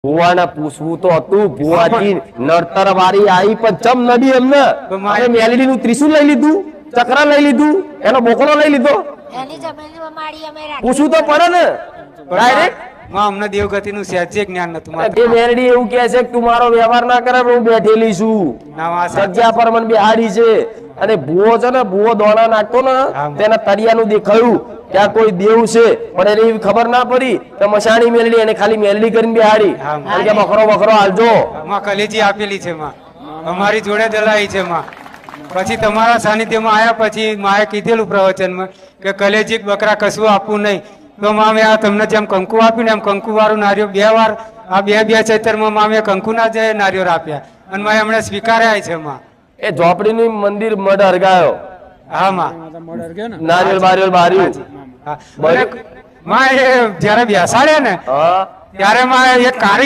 ભુવાને પૂછવું તો હતું ભુવાજી નડતર વાળી આવી પણ ચમ નડી એમને મારે મેલડી નું ત્રિશુલ લઈ લીધું ચક્ર લઈ લીધું એનો બોકડો લઈ લીધો એની જમીન માડી અમે રાખી પૂછવું તો પડે ને ડાયરેક્ટ માં અમને દેવગતિ નું સહેજે જ્ઞાન નતું એ મેલડી એવું કહે છે કે તું મારો વ્યવહાર ના કરે હું બેઠેલી છું જગ્યા પર મને બિહાડી છે અને ભૂવો છે ને ભૂવો દોણા નાખતો ને તેના તળિયાનું દેખાયું ત્યાં કોઈ દેવ છે પણ એને એવી ખબર ના પડી કે મશાણી મેલડી એને ખાલી મેલડી કરીને બિહાડી અને કે બકરો હાલજો માં કલેજી આપેલી છે માં અમારી જોડે દલાઈ છે માં પછી તમારા સાનિધ્યમાં આવ્યા પછી માએ કીધેલું પ્રવચનમાં કે કલેજી બકરા કશું આપવું નહીં તો મામે આ તમને જેમ કંકુ આપ્યું ને એમ કંકુ વાળું નારિયો 2 વાર આ બે ચૈતરમાં મામે કંકુના જે નારિયો આપ્યા અને માએ હમણાં સ્વીકાર્યા છે માં એ ઝોપડીનું મંદિર મઢ હરગાયો હા માં નારિયેળ બારિયેળ બાર્યું માં એ જયારે બેસાડે ને ત્યારે માં એક કારી